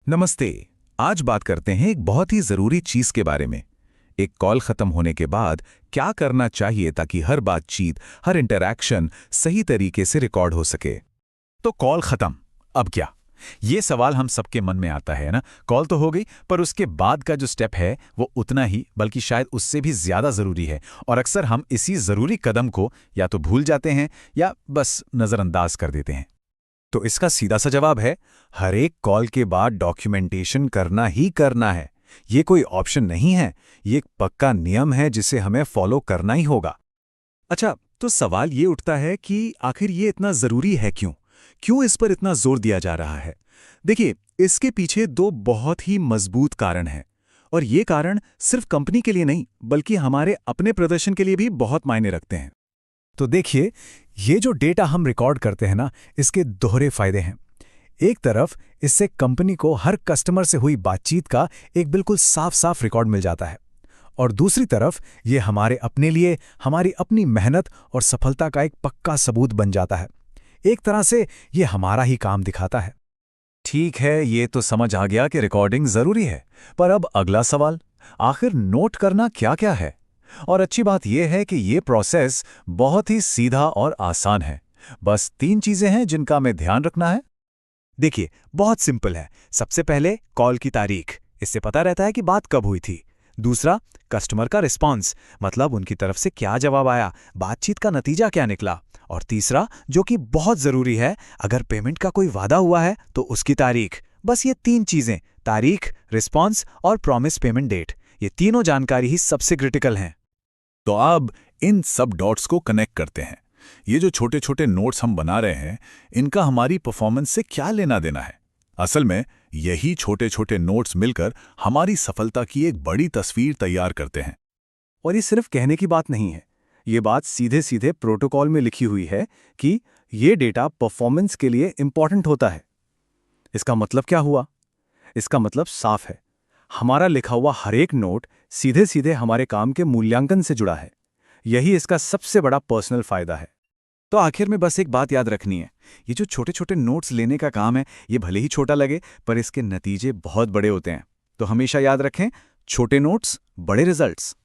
नमस्ते। आज बात करते हैं एक बहुत ही जरूरी चीज के बारे में। एक कॉल खत्म होने के बाद क्या करना चाहिए ताकि हर बातचीत, हर इंटरैक्शन सही तरीके से रिकॉर्ड हो सके। तो कॉल खत्म, अब क्या? ये सवाल हम सबके मन में आता है ना। कॉल तो हो गई, पर उसके बाद का जो स्टेप है वो उतना ही बल्कि शायद उससे भी ज्यादा जरूरी है। और अक्सर हम इसी जरूरी कदम को या तो भूल जाते हैं या बस नजरअंदाज कर देते हैं। तो इसका सीधा सा जवाब है, हर एक कॉल के बाद डॉक्यूमेंटेशन करना ही करना है। ये कोई ऑप्शन नहीं है, ये एक पक्का नियम है जिसे हमें फॉलो करना ही होगा। अच्छा, तो सवाल ये उठता है कि आखिर ये इतना जरूरी है क्यों? क्यों इस पर इतना जोर दिया जा रहा है? देखिए, इसके पीछे दो बहुत ही मजबूत कारण हैं। और ये कारण सिर्फ कंपनी के लिए नहीं, बल्कि हमारे अपने प्रदर्शन के लिए भी बहुत मायने रखते हैं। तो देखिए, ये जो डेटा हम रिकॉर्ड करते हैं ना, इसके दोहरे फायदे हैं। एक तरफ इससे कंपनी को हर कस्टमर से हुई बातचीत का एक बिल्कुल साफ साफ रिकॉर्ड मिल जाता है, और दूसरी तरफ ये हमारे अपने लिए हमारी अपनी मेहनत और सफलता का एक पक्का सबूत बन जाता है। एक तरह से ये हमारा ही काम दिखाता है। ठीक है, ये तो समझ आ गया कि रिकॉर्डिंग जरूरी है, पर अब अगला सवाल, आखिर नोट करना क्या क्या है? और अच्छी बात यह है कि ये प्रोसेस बहुत ही सीधा और आसान है। बस 3 चीजें हैं जिनका हमें ध्यान रखना है। देखिए, बहुत सिंपल है। सबसे पहले कॉल की तारीख, इससे पता रहता है कि बात कब हुई थी। दूसरा, कस्टमर का रिस्पॉन्स, मतलब उनकी तरफ से क्या जवाब आया, बातचीत का नतीजा क्या निकला। और तीसरा, जो कि बहुत जरूरी है, अगर पेमेंट का कोई वादा हुआ है तो उसकी तारीख। बस ये 3 चीजें, तारीख, रिस्पॉन्स और प्रॉमिस पेमेंट डेट, ये तीनों जानकारी ही सबसे क्रिटिकल हैं। तो अब इन सब डॉट्स को कनेक्ट करते हैं। ये जो छोटे छोटे नोट्स हम बना रहे हैं, इनका हमारी परफॉर्मेंस से क्या लेना देना है? असल में यही छोटे छोटे नोट्स मिलकर हमारी सफलता की एक बड़ी तस्वीर तैयार करते हैं। और ये सिर्फ कहने की बात नहीं है, ये बात सीधे सीधे प्रोटोकॉल में लिखी हुई है कि ये डेटा परफॉर्मेंस के लिए इंपॉर्टेंट होता है। इसका मतलब क्या हुआ? इसका मतलब साफ है, हमारा लिखा हुआ हर एक नोट सीधे सीधे हमारे काम के मूल्यांकन से जुड़ा है। यही इसका सबसे बड़ा पर्सनल फायदा है। तो आखिर में बस एक बात याद रखनी है, ये जो छोटे छोटे नोट्स लेने का काम है, ये भले ही छोटा लगे, पर इसके नतीजे बहुत बड़े होते हैं। तो हमेशा याद रखें, छोटे नोट्स, बड़े रिजल्ट्स।